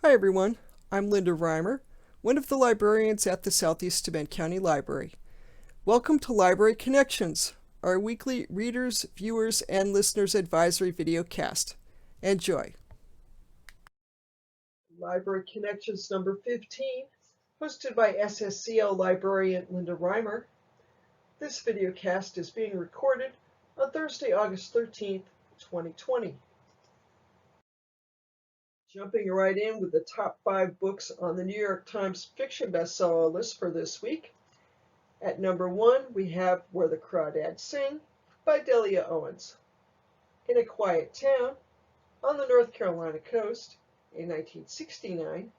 Hi everyone, I'm Linda Reimer, one of the librarians at the Southeast Bend County Library. Welcome to Library Connections, our weekly readers, viewers, and listeners advisory video cast. Enjoy. Library Connections number 15, hosted by SSCL librarian Linda Reimer. This video cast is being recorded on Thursday, August 13th, 2020. Jumping right in with the top 5 books on the New York Times fiction bestseller list for this week. At number 1, we have Where the Crawdads Sing by Delia Owens. In a quiet town on the North Carolina coast in 1969,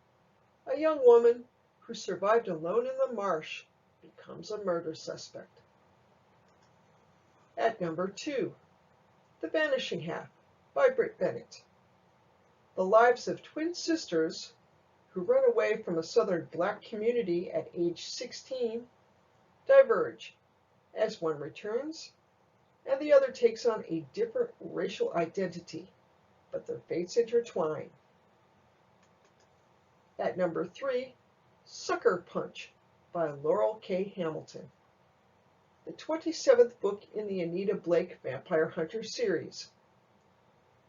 a young woman who survived alone in the marsh becomes a murder suspect. At number 2, The Vanishing Half by Britt Bennett. The lives of twin sisters who run away from a southern black community at age 16 diverge as one returns and the other takes on a different racial identity, but their fates intertwine. At number 3, Sucker Punch by Laurel K. Hamilton, the 27th book in the Anita Blake Vampire Hunter series.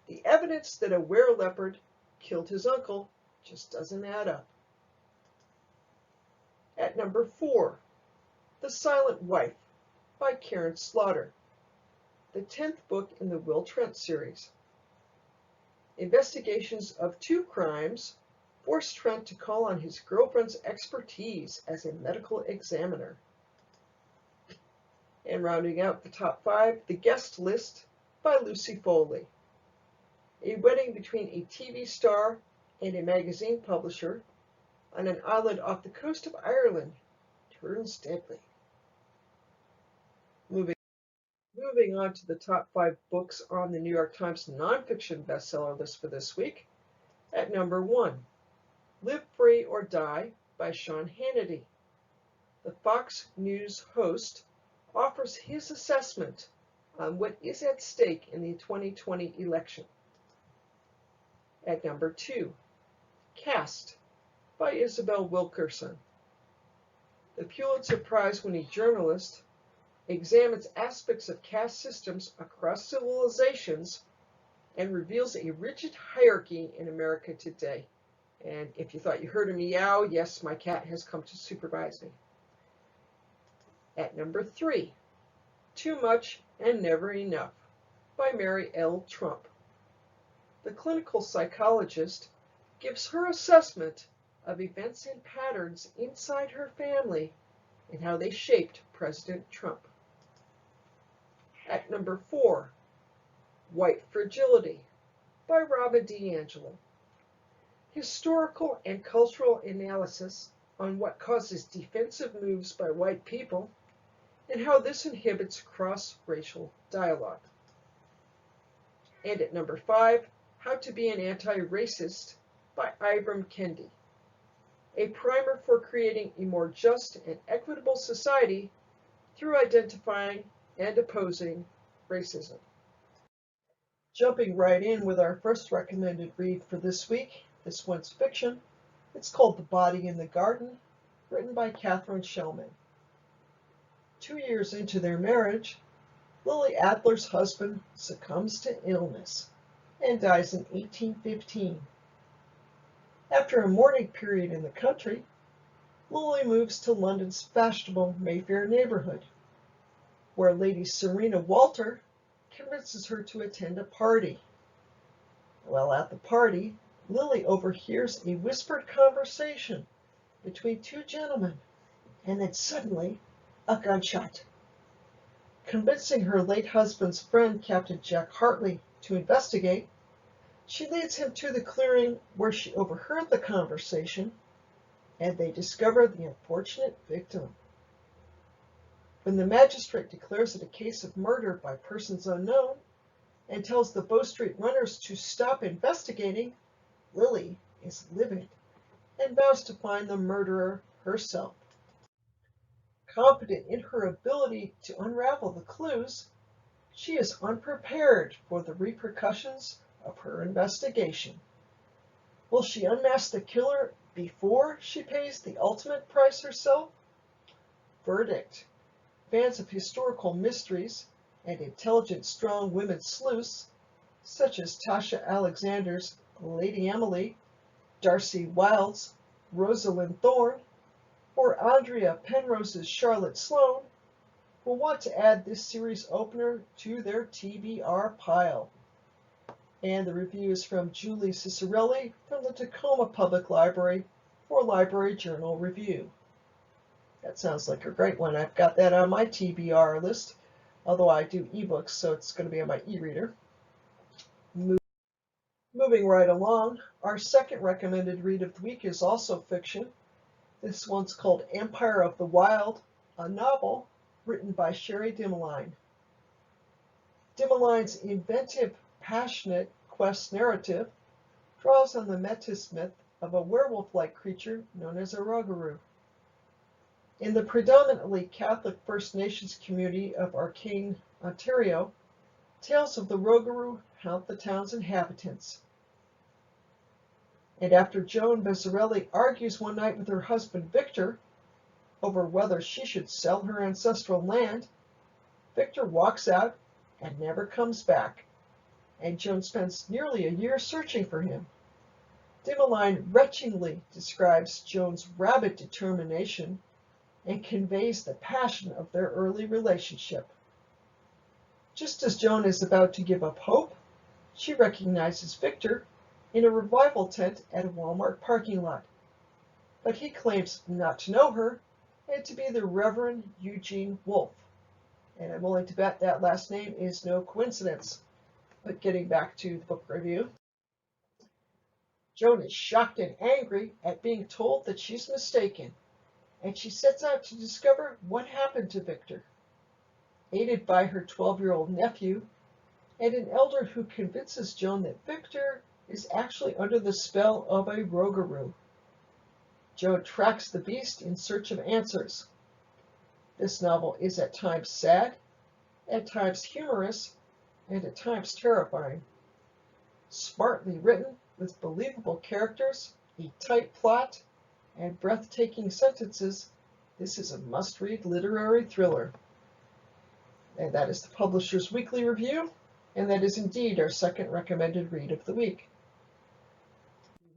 The evidence that a were-leopard killed his uncle just doesn't add up. At number 4, The Silent Wife by Karen Slaughter, the 10th book in the Will Trent series. Investigations of 2 crimes forced Trent to call on his girlfriend's expertise as a medical examiner. And rounding out the top 5, The Guest List by Lucy Foley. A wedding between a TV star and a magazine publisher on an island off the coast of Ireland turns deadly. Moving on to the top 5 books on the New York Times nonfiction bestseller list for this week. At number 1, Live Free or Die by Sean Hannity. The Fox News host offers his assessment on what is at stake in the 2020 election. At number 2, Caste by Isabel Wilkerson. The Pulitzer Prize-winning journalist examines aspects of caste systems across civilizations and reveals a rigid hierarchy in America today. And if you thought you heard a meow, yes, my cat has come to supervise me. At number 3, Too Much and Never Enough by Mary L. Trump. The clinical psychologist gives her assessment of events and patterns inside her family and how they shaped President Trump. At number 4, White Fragility by Robin DiAngelo. Historical and cultural analysis on what causes defensive moves by white people and how this inhibits cross-racial dialogue. And at number 5, How to Be an Anti-Racist by Ibram Kendi. A primer for creating a more just and equitable society through identifying and opposing racism. Jumping right in with our first recommended read for this week. This one's fiction. It's called The Body in the Garden, written by Catherine Shellman. 2 years into their marriage, Lily Adler's husband succumbs to illness and dies in 1815. After a mourning period in the country, Lily moves to London's fashionable Mayfair neighborhood, where Lady Serena Walter convinces her to attend a party. While at the party, Lily overhears a whispered conversation between 2 gentlemen, and then suddenly, a gunshot. Convincing her late husband's friend, Captain Jack Hartley, to investigate, she leads him to the clearing where she overheard the conversation, and they discover the unfortunate victim. When the magistrate declares it a case of murder by persons unknown and tells the Bow Street runners to stop investigating, Lily is livid and vows to find the murderer herself. Confident in her ability to unravel the clues, she is unprepared for the repercussions of her investigation. Will she unmask the killer before she pays the ultimate price herself? Verdict. Fans of historical mysteries and intelligent, strong women sleuths, such as Tasha Alexander's Lady Emily, Darcy Wilde's Rosalind Thorne, or Andrea Penrose's Charlotte Sloane, will want to add this series opener to their TBR pile. And the review is from Julie Cicerelli from the Tacoma Public Library for Library Journal Review. That sounds like a great one. I've got that on my TBR list, although I do eBooks, so it's going to be on my e-reader. Moving right along, our second recommended read of the week is also fiction. This one's called Empire of the Wild, a novel written by Cherie Dimaline. Dimaline's inventive, passionate quest narrative draws on the Metis myth of a werewolf-like creature known as a Rougarou. In the predominantly Catholic First Nations community of Arcane, Ontario, tales of the Rougarou haunt the town's inhabitants. And after Joan Bezzarelli argues one night with her husband Victor over whether she should sell her ancestral land, Victor walks out and never comes back, and Joan spends nearly a year searching for him. Dimaline retchingly describes Joan's rabid determination and conveys the passion of their early relationship. Just as Joan is about to give up hope, she recognizes Victor in a revival tent at a Walmart parking lot. But he claims not to know her and to be the Reverend Eugene Wolfe. And I'm willing to bet that last name is no coincidence. But getting back to the book review, Joan is shocked and angry at being told that she's mistaken, and she sets out to discover what happened to Victor. Aided by her 12-year-old nephew and an elder who convinces Joan that Victor is actually under the spell of a Rougarou, Joan tracks the beast in search of answers. This novel is at times sad, at times humorous, and at times terrifying. Smartly written, with believable characters, a tight plot, and breathtaking sentences, this is a must-read literary thriller. And that is the Publisher's Weekly Review, and that is indeed our second recommended read of the week.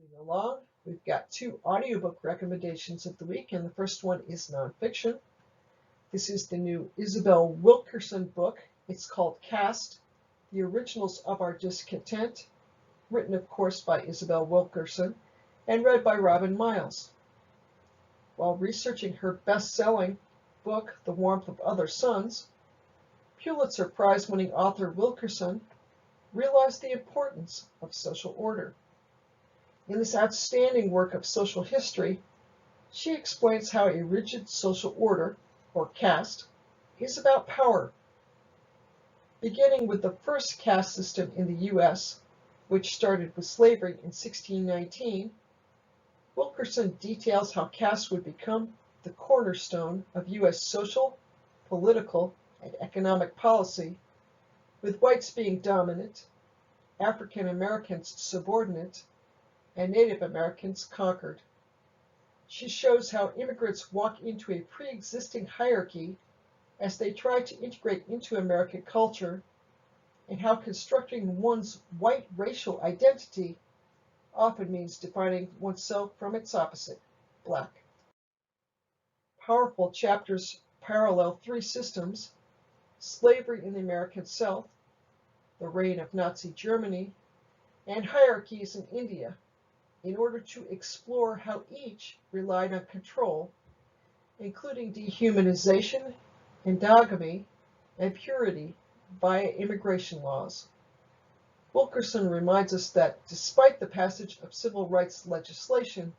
Moving along, we've got two audiobook recommendations of the week, and the first one is nonfiction. This is the new Isabel Wilkerson book. It's called Cast, The Originals of Our Discontent, written, of course, by Isabel Wilkerson, and read by Robin Miles. While researching her best-selling book, The Warmth of Other Suns, Pulitzer Prize-winning author Wilkerson realized the importance of social order. In this outstanding work of social history, she explains how a rigid social order, or caste, is about power. Beginning with the first caste system in the U.S., which started with slavery in 1619, Wilkerson details how caste would become the cornerstone of U.S. social, political, and economic policy, with whites being dominant, African Americans subordinate, and Native Americans conquered. She shows how immigrants walk into a pre-existing hierarchy as they try to integrate into American culture, and how constructing one's white racial identity often means defining oneself from its opposite, black. Powerful chapters parallel three systems: slavery in the American South, the reign of Nazi Germany, and hierarchies in India, in order to explore how each relied on control, including dehumanization, endogamy, and purity via immigration laws. Wilkerson reminds us that despite the passage of civil rights legislation,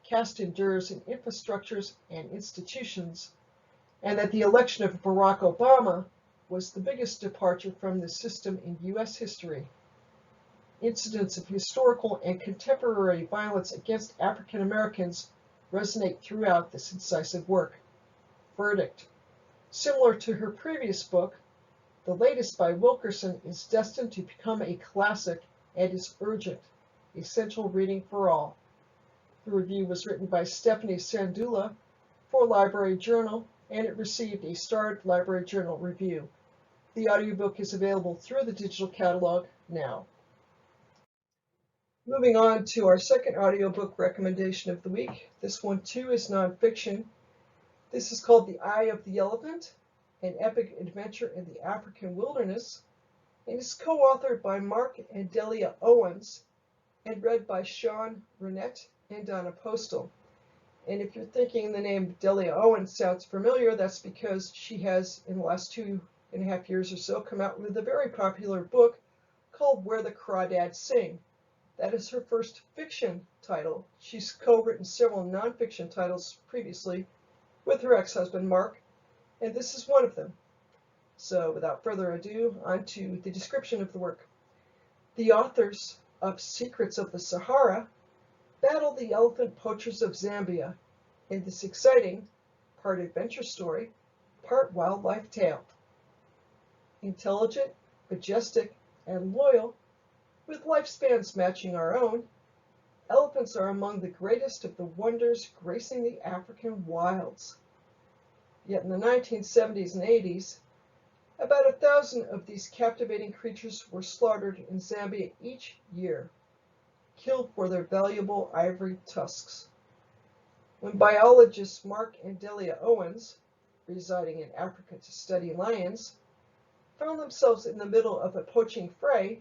caste endures in infrastructures and institutions, and that the election of Barack Obama was the biggest departure from this system in U.S. history. Incidents of historical and contemporary violence against African Americans resonate throughout this incisive work. Verdict. Similar to her previous book, the latest by Wilkerson is destined to become a classic and is urgent. Essential Reading for All. The review was written by Stephanie Sandula for Library Journal, and it received a starred Library Journal review. The audiobook is available through the digital catalog now. Moving on to our second audiobook recommendation of the week. This one too is nonfiction. This is called The Eye of the Elephant, an epic adventure in the African wilderness, and is co-authored by Mark and Delia Owens and read by Sean Renette and Donna Postal. And if you're thinking the name Delia Owens sounds familiar, that's because she has, in the last 2.5 years or so, come out with a very popular book called Where the Crawdads Sing. That is her first fiction title. She's co-written several nonfiction titles previously with her ex-husband Mark, and this is one of them. So without further ado, on to the description of the work. The authors of Secrets of the Sahara battle the elephant poachers of Zambia in this exciting, part adventure story, part wildlife tale. Intelligent, majestic, and loyal, with lifespans matching our own, elephants are among the greatest of the wonders gracing the African wilds. Yet in the 1970s and 80s, about 1,000 of these captivating creatures were slaughtered in Zambia each year, killed for their valuable ivory tusks. When biologists Mark and Delia Owens, residing in Africa to study lions, found themselves in the middle of a poaching fray,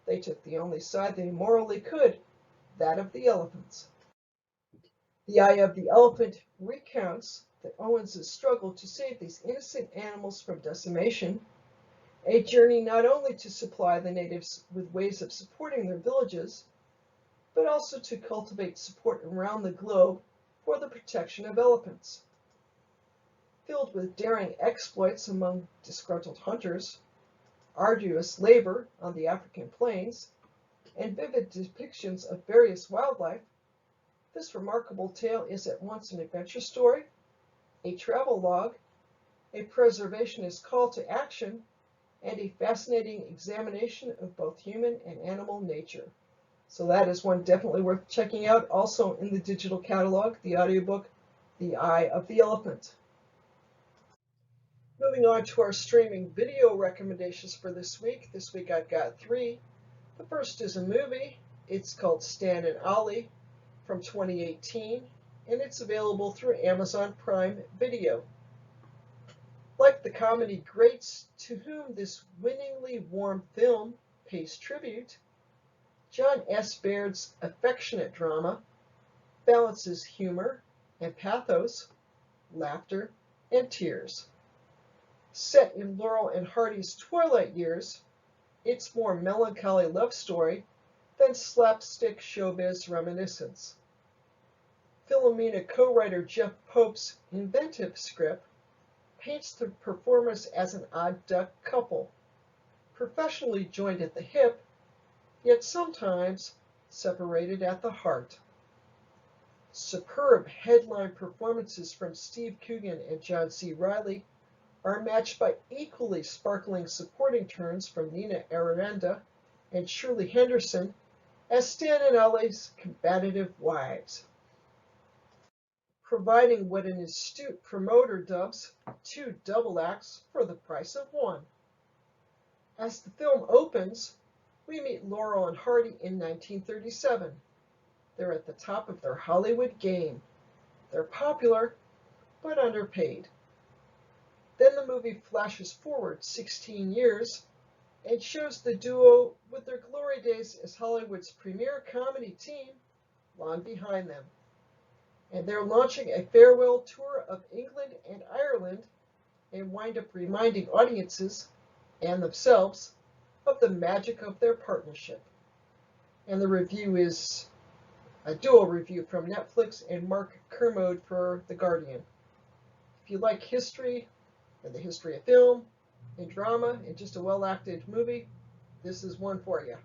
they took the only side they morally could, that of the elephants. The Eye of the Elephant recounts that Owens' struggle to save these innocent animals from decimation, a journey not only to supply the natives with ways of supporting their villages, but also to cultivate support around the globe for the protection of elephants. Filled with daring exploits among disgruntled hunters, arduous labor on the African plains, and vivid depictions of various wildlife, this remarkable tale is at once an adventure story, a travel log, a preservationist call to action, and a fascinating examination of both human and animal nature. So that is one definitely worth checking out. Also in the digital catalog, the audiobook, The Eye of the Elephant. Moving on to our streaming video recommendations for this week. This week I've got 3. The first is a movie. It's called Stan and Ollie from 2018, and it's available through Amazon Prime Video. Like the comedy greats to whom this winningly warm film pays tribute, John S. Baird's affectionate drama balances humor and pathos, laughter and tears. Set in Laurel and Hardy's twilight years, it's more melancholy love story than slapstick showbiz reminiscence. Philomena co-writer Jeff Pope's inventive script paints the performers as an odd duck couple, professionally joined at the hip, yet sometimes separated at the heart. Superb headline performances from Steve Coogan and John C. Reilly are matched by equally sparkling supporting turns from Nina Aranda and Shirley Henderson as Stan and Ollie's combative wives, providing what an astute promoter dubs 2 double acts for the price of 1. As the film opens, we meet Laurel and Hardy in 1937. They're at the top of their Hollywood game. They're popular, but underpaid. Then the movie flashes forward 16 years and shows the duo with their glory days as Hollywood's premier comedy team long behind them. And they're launching a farewell tour of England and Ireland and wind up reminding audiences and themselves of the magic of their partnership. And the review is a dual review from Netflix and Mark Kermode for The Guardian. If you like history and the history of film and drama and just a well-acted movie, this is one for you.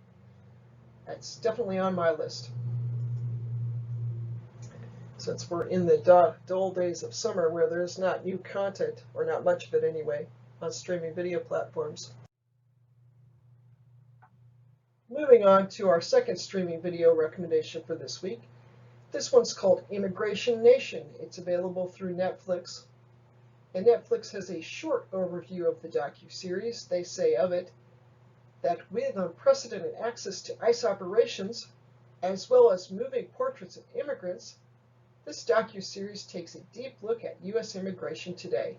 That's definitely on my list. Since we're in the dull days of summer where there's not new content, or not much of it anyway, on streaming video platforms. Moving Moving on to our second streaming video recommendation for this week. This one's called Immigration Nation. It's available through Netflix. And Netflix has a short overview of the docuseries. They say of it that with unprecedented access to ICE operations, as well as moving portraits of immigrants, this docuseries takes a deep look at U.S. immigration today.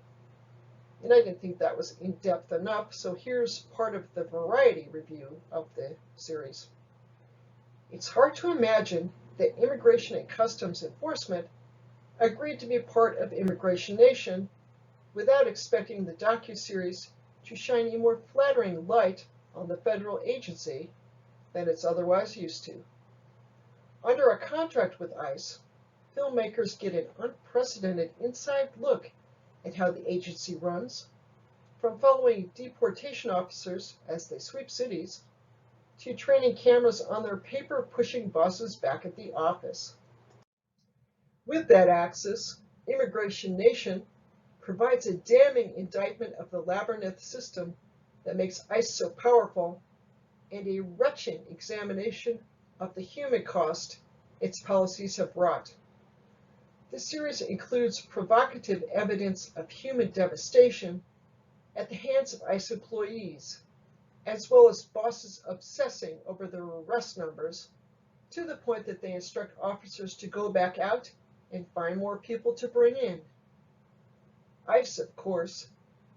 And I didn't think that was in-depth enough, so here's part of the variety review of the series. It's hard to imagine that Immigration and Customs Enforcement agreed to be part of Immigration Nation without expecting the docuseries to shine a more flattering light on the federal agency than it's otherwise used to. Under a contract with ICE, filmmakers get an unprecedented inside look at how the agency runs, from following deportation officers as they sweep cities, to training cameras on their paper-pushing bosses back at the office. With that access, Immigration Nation provides a damning indictment of the labyrinth system that makes ICE so powerful, and a wrenching examination of the human cost its policies have wrought. The series includes provocative evidence of human devastation at the hands of ICE employees, as well as bosses obsessing over their arrest numbers to the point that they instruct officers to go back out and find more people to bring in. ICE, of course,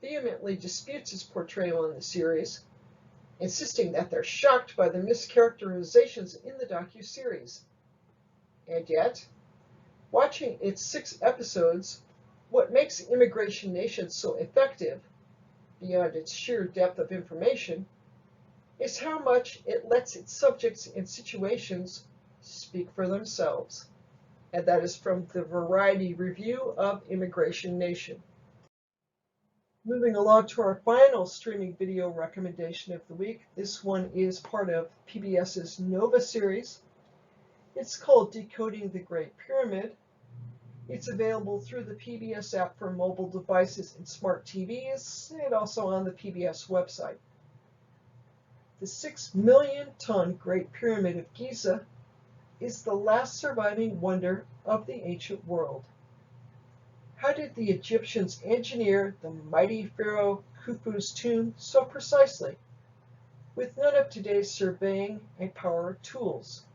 vehemently disputes its portrayal in the series, insisting that they're shocked by the mischaracterizations in the docuseries. And yet, watching its 6 episodes, what makes Immigration Nation so effective, beyond its sheer depth of information, is how much it lets its subjects and situations speak for themselves. And that is from the Variety review of Immigration Nation. Moving along to our final streaming video recommendation of the week. This one is part of PBS's Nova series. It's called Decoding the Great Pyramid. It's available through the PBS app for mobile devices and smart TVs, and also on the PBS website. The 6-million-ton Great Pyramid of Giza is the last surviving wonder of the ancient world. How did the Egyptians engineer the mighty pharaoh Khufu's tomb so precisely, with none of today's surveying and power tools?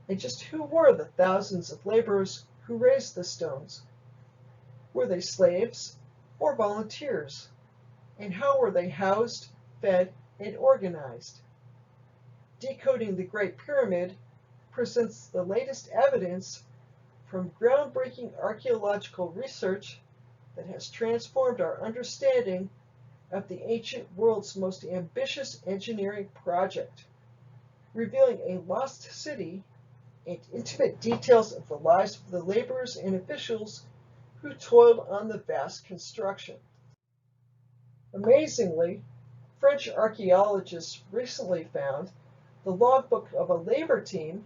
And just who were the thousands of laborers who raised the stones? Were they slaves or volunteers? And how were they housed, fed, and organized? Decoding the Great Pyramid presents the latest evidence from groundbreaking archaeological research that has transformed our understanding of the ancient world's most ambitious engineering project, revealing a lost city and intimate details of the lives of the laborers and officials who toiled on the vast construction. Amazingly, French archaeologists recently found the logbook of a labor team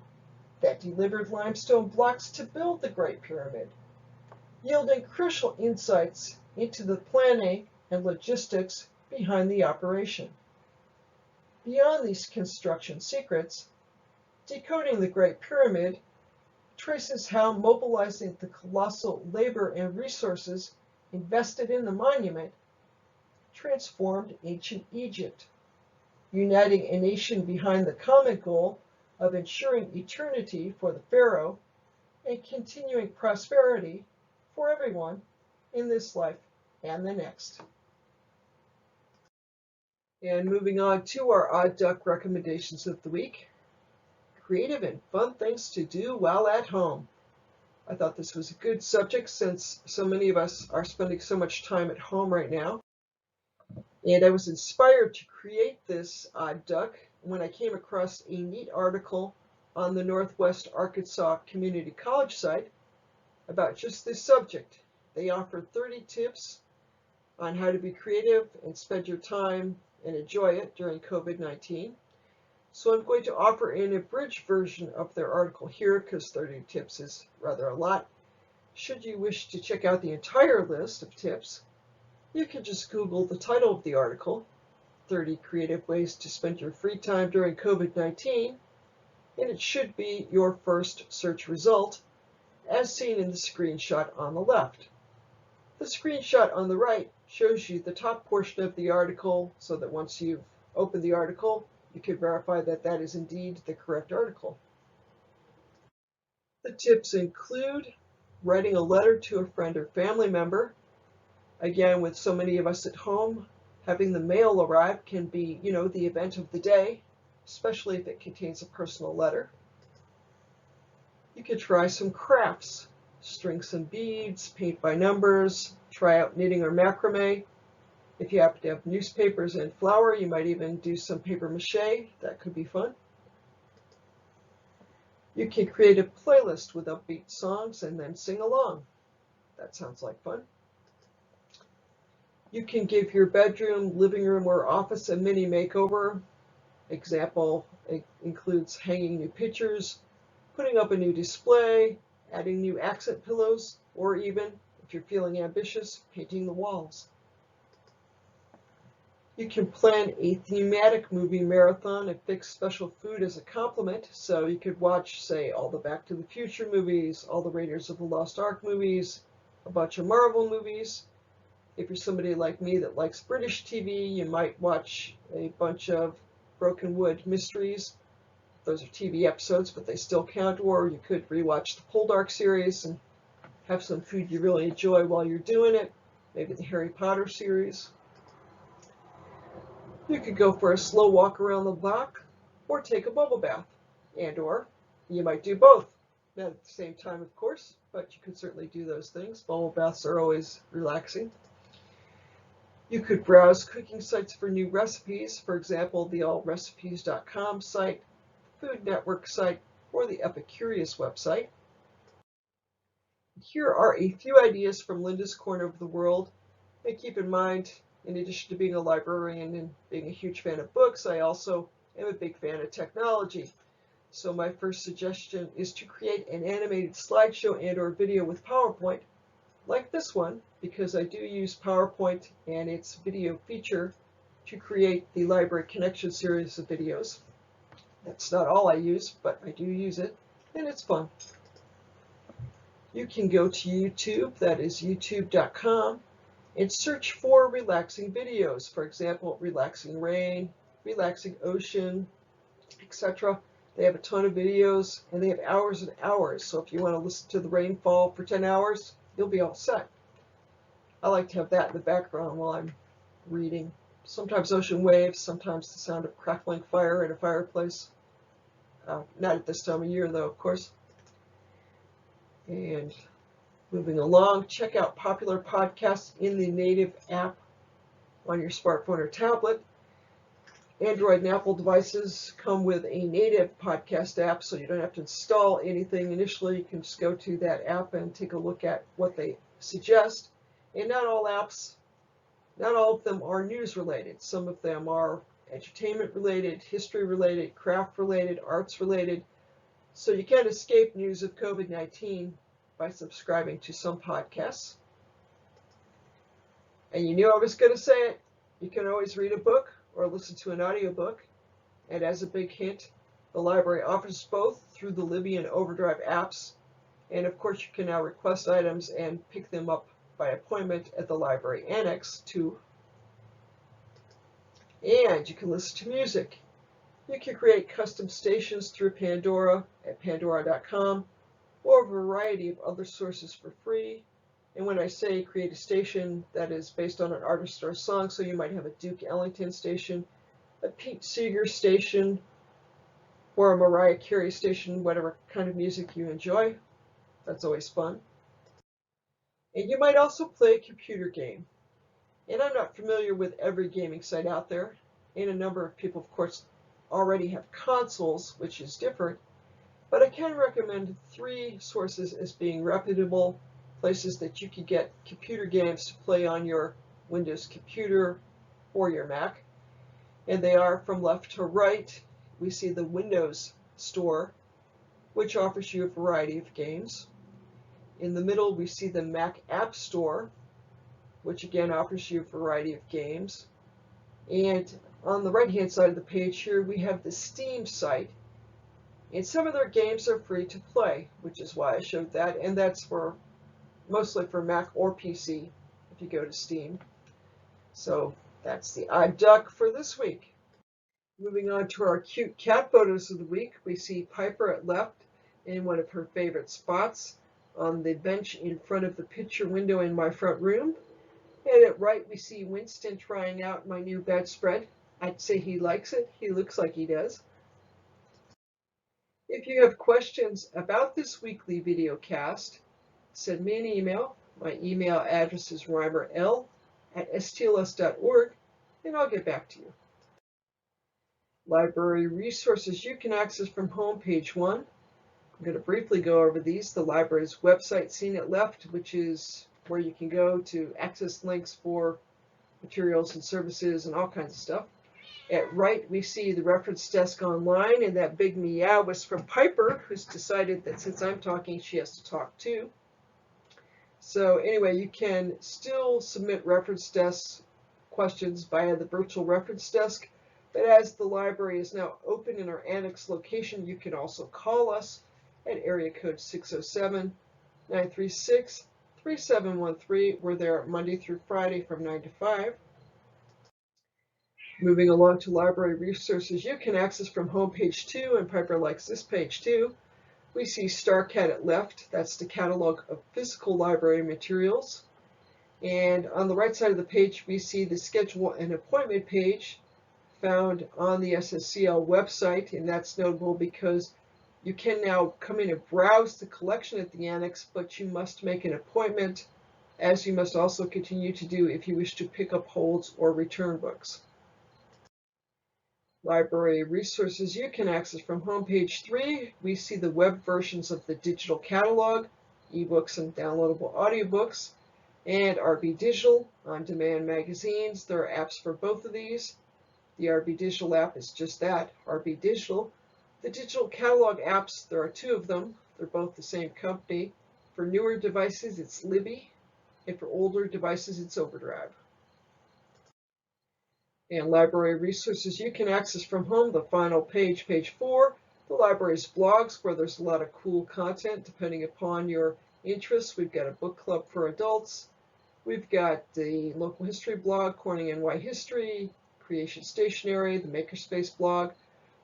that delivered limestone blocks to build the Great Pyramid, yielding crucial insights into the planning and logistics behind the operation. Beyond these construction secrets, Decoding the Great Pyramid traces how mobilizing the colossal labor and resources invested in the monument transformed ancient Egypt, uniting a nation behind the common goal of ensuring eternity for the pharaoh and continuing prosperity for everyone in this life and the next. And moving on to our Odd Duck recommendations of the week. Creative and fun things to do while at home. I thought this was a good subject since so many of us are spending so much time at home right now. And I was inspired to create this Odd Duck when I came across a neat article on the Northwest Arkansas Community College site about just this subject. They offer 30 tips on how to be creative and spend your time and enjoy it during COVID-19. So I'm going to offer an abridged version of their article here because 30 tips is rather a lot. Should you wish to check out the entire list of tips, you can just Google the title of the article, 30 creative ways to spend your free time during COVID-19, and it should be your first search result, as seen in the screenshot on the left. The screenshot on the right shows you the top portion of the article so that once you've opened the article, you can verify that that is indeed the correct article. The tips include writing a letter to a friend or family member. Again, with so many of us at home, having the mail arrive can be, the event of the day, especially if it contains a personal letter. You could try some crafts, string some beads, paint by numbers, try out knitting or macrame. If you happen to have newspapers and flour, you might even do some paper mache. That could be fun. You can create a playlist with upbeat songs and then sing along. That sounds like fun. You can give your bedroom, living room, or office a mini makeover. Example includes hanging new pictures, putting up a new display, adding new accent pillows, or even, if you're feeling ambitious, painting the walls. You can plan a thematic movie marathon and fix special food as a compliment. So you could watch, say, all the Back to the Future movies, all the Raiders of the Lost Ark movies, a bunch of Marvel movies. If you're somebody like me that likes British TV, you might watch a bunch of Broken Wood mysteries. Those are TV episodes, but they still count. Or you could rewatch the Poldark series and have some food you really enjoy while you're doing it. Maybe the Harry Potter series. You could go for a slow walk around the block or take a bubble bath. Or you might do both. Not at the same time, of course, but you could certainly do those things. Bubble baths are always relaxing. You could browse cooking sites for new recipes, for example, the allrecipes.com site, Food Network site, or the Epicurious website. Here are a few ideas from Linda's Corner of the World. And keep in mind, in addition to being a librarian and being a huge fan of books, I also am a big fan of technology. So my first suggestion is to create an animated slideshow and/or video with PowerPoint, like this one, because I do use PowerPoint and its video feature to create the Library Connection series of videos. That's not all I use, but I do use it, and it's fun. You can go to YouTube, that is youtube.com, and search for relaxing videos. For example, relaxing rain, relaxing ocean, etc. They have a ton of videos, and they have hours and hours. So if you want to listen to the rainfall for 10 hours, you'll be all set. I like to have that in the background while I'm reading. Sometimes ocean waves, sometimes the sound of crackling fire in a fireplace. Not at this time of year, though, of course. And moving along, check out popular podcasts in the native app on your smartphone or tablet. Android and Apple devices come with a native podcast app, so you don't have to install anything initially. You can just go to that app and take a look at what they suggest. And not all of them are news related. Some of them are entertainment related, history related, craft related, arts related. So you can't escape news of COVID-19 by subscribing to some podcasts. And you knew I was going to say it. You can always read a book or listen to an audiobook. And as a big hint, the library offers both through the Libby and Overdrive apps. And of course, you can now request items and pick them up by appointment at the library annex too. And you can listen to music. You can create custom stations through Pandora at pandora.com or a variety of other sources for free. And when I say create a station, that is based on an artist or a song, so you might have a Duke Ellington station, a Pete Seeger station, or a Mariah Carey station, whatever kind of music you enjoy. That's always fun. And you might also play a computer game. And I'm not familiar with every gaming site out there, and a number of people, of course, already have consoles, which is different, but I can recommend 3 sources as being reputable places that you could get computer games to play on your Windows computer or your Mac. And they are from left to right. We see the Windows Store, which offers you a variety of games. In the middle, we see the Mac App Store, which again offers you a variety of games. And On the right-hand side of the page here, we have the Steam site, and some of their games are free to play, which is why I showed that, and that's for mostly for Mac or PC if you go to Steam. So that's the odd duck for this week. Moving on to our cute cat photos of the week, we see Piper at left in one of her favorite spots on the bench in front of the picture window in my front room. And at right, we see Winston trying out my new bedspread. I'd say he likes it. He looks like he does. If you have questions about this weekly video cast, send me an email. My email address is reimerl@stls.org, and I'll get back to you. Library resources you can access from home, page 1. I'm going to briefly go over these. The library's website seen at left, which is where you can go to access links for materials and services and all kinds of stuff. At right, we see the reference desk online, and that big meow was from Piper, who's decided that since I'm talking, she has to talk too. So anyway, you can still submit reference desk questions via the virtual reference desk, but as the library is now open in our annex location, you can also call us at area code 607-936-3713. We're there Monday through Friday from 9 to 5. Moving along to library resources you can access from home, page 2, and Piper likes this page too. We see StarCat at left. That's the catalog of physical library materials. And on the right side of the page, we see the schedule and appointment page found on the SSCL website, and that's notable because you can now come in and browse the collection at the annex, but you must make an appointment, as you must also continue to do if you wish to pick up holds or return books. Library resources you can access from home, page 3. We see the web versions of the digital catalog, eBooks and downloadable audiobooks, and RB Digital on-demand magazines. There are apps for both of these. The RB Digital app is just that, RB Digital. The digital catalog apps, there are 2 of them. They're both the same company. For newer devices, it's Libby, and for older devices, it's Overdrive. And library resources you can access from home, the final page, page 4, the library's blogs, where there's a lot of cool content depending upon your interests. We've got a book club for adults. We've got the local history blog, Corning NY History, Creation Stationery, the Makerspace blog,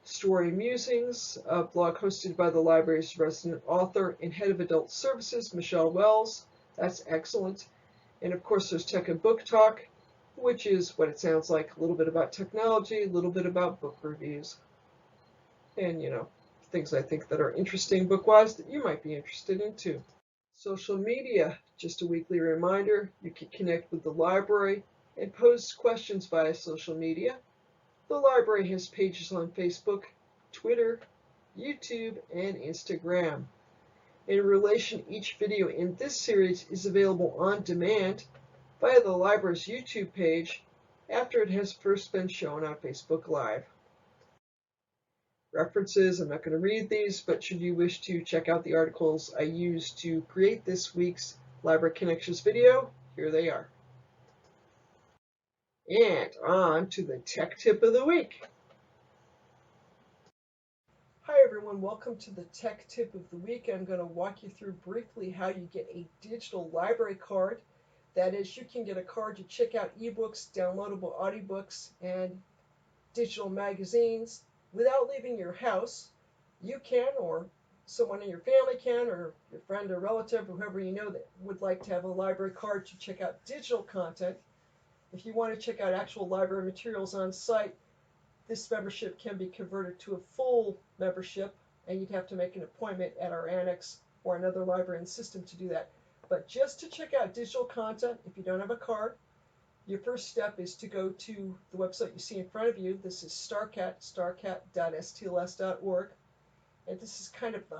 Story Musings, a blog hosted by the library's resident author and head of adult services, Michelle Wells. That's excellent. And of course, there's Tech and Book Talk, which is what it sounds like, a little bit about technology, a little bit about book reviews, and, things I think that are interesting book-wise that you might be interested in too. Social media, just a weekly reminder, you can connect with the library and post questions via social media. The library has pages on Facebook, Twitter, YouTube, and Instagram. In relation, each video in this series is available on demand via the library's YouTube page after it has first been shown on Facebook Live. References, I'm not going to read these, but should you wish to check out the articles I used to create this week's Library Connections video, here they are. And on to the tech tip of the week. Hi everyone, welcome to the tech tip of the week. I'm going to walk you through briefly how you get a digital library card. That is, you can get a card to check out ebooks, downloadable audiobooks, and digital magazines without leaving your house. You can, or someone in your family can, or your friend or relative, whoever you know that would like to have a library card to check out digital content. If you want to check out actual library materials on site, this membership can be converted to a full membership, and you'd have to make an appointment at our annex or another library in the system to do that. But just to check out digital content, if you don't have a card, your first step is to go to the website you see in front of you. This is StarCat, starcat.stls.org. And this is kind of the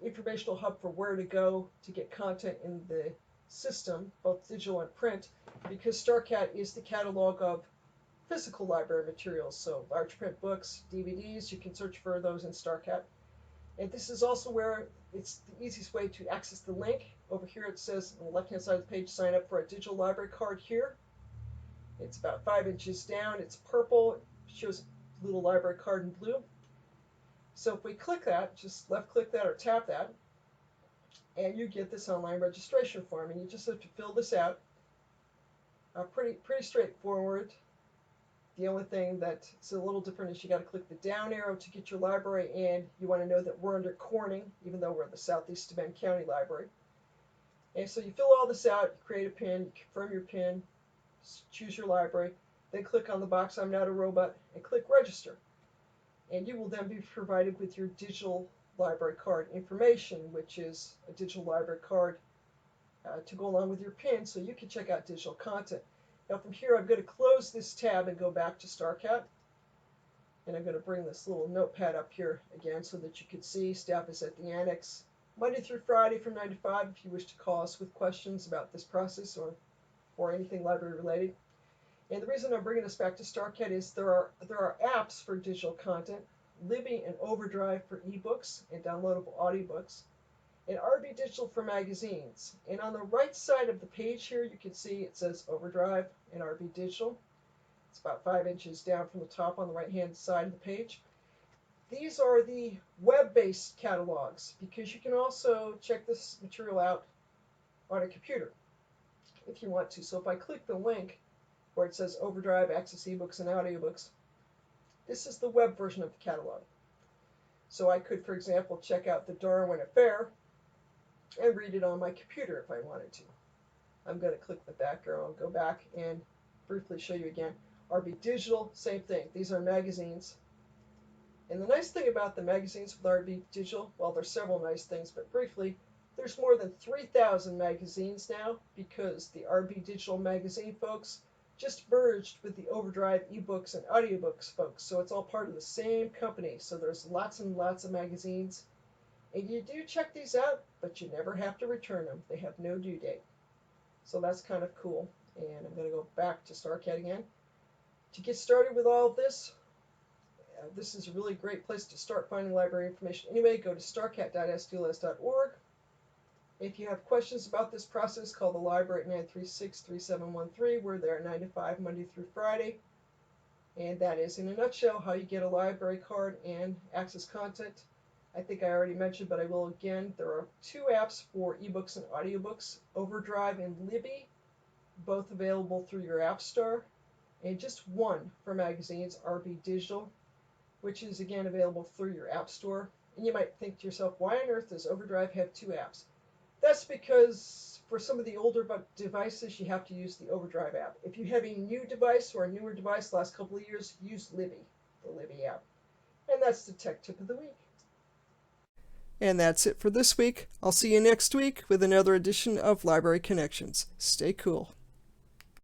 informational hub for where to go to get content in the system, both digital and print, because StarCat is the catalog of physical library materials. So large print books, DVDs, you can search for those in StarCat. And this is also where it's the easiest way to access the link. Over here it says on the left-hand side of the page, sign up for a digital library card here. It's about 5 inches down. It's purple. It shows a little library card in blue. So if we click that, just left click that or tap that, and you get this online registration form. And you just have to fill this out. Pretty straightforward. The only thing that's a little different is you got to click the down arrow to get your library, and you want to know that we're under Corning, even though we're the Southeast Bend County Library. And so you fill all this out, you create a PIN, you confirm your PIN, choose your library, then click on the box I'm not a robot, and click register. And you will then be provided with your digital library card information, which is a digital library card to go along with your PIN so you can check out digital content. Now from here, I'm going to close this tab and go back to StarCat. And I'm going to bring this little notepad up here again so that you can see staff is at the annex Monday through Friday from 9 to 5 if you wish to call us with questions about this process or anything library related. And the reason I'm bringing us back to StarCat is there are apps for digital content, Libby and Overdrive for eBooks and downloadable audiobooks, and RB Digital for magazines. And on the right side of the page here, you can see it says Overdrive and RB Digital. It's about 5 inches down from the top on the right-hand side of the page. These are the web-based catalogs because you can also check this material out on a computer if you want to. So if I click the link where it says Overdrive, Access eBooks, and Audiobooks, this is the web version of the catalog. So I could, for example, check out the Darwin Affair and read it on my computer if I wanted to. I'm going to click the back arrow and go back and briefly show you again. RB Digital, same thing. These are magazines. And the nice thing about the magazines with RB Digital, well, there's several nice things, but briefly, there's more than 3,000 magazines now because the RB Digital magazine folks just merged with the Overdrive eBooks and audiobooks folks. So it's all part of the same company. So there's lots and lots of magazines. And you do check these out, but you never have to return them. They have no due date. So that's kind of cool. And I'm going to go back to StarCat again. To get started with all of this, this is a really great place to start finding library information. Anyway, go to starcat.stls.org. If you have questions about this process, call the library at 936-3713. We're there 9 to 5, Monday through Friday. And that is, in a nutshell, how you get a library card and access content. I think I already mentioned, but I will again. There are 2 apps for ebooks and audiobooks, Overdrive and Libby, both available through your App Store, and just 1 for magazines, RB Digital, which is again available through your App Store. And you might think to yourself, why on earth does Overdrive have 2 apps? That's because for some of the older devices, you have to use the Overdrive app. If you have a new device or a newer device the last couple of years, use Libby, the Libby app. And that's the Tech Tip of the Week. And that's it for this week. I'll see you next week with another edition of Library Connections. Stay cool.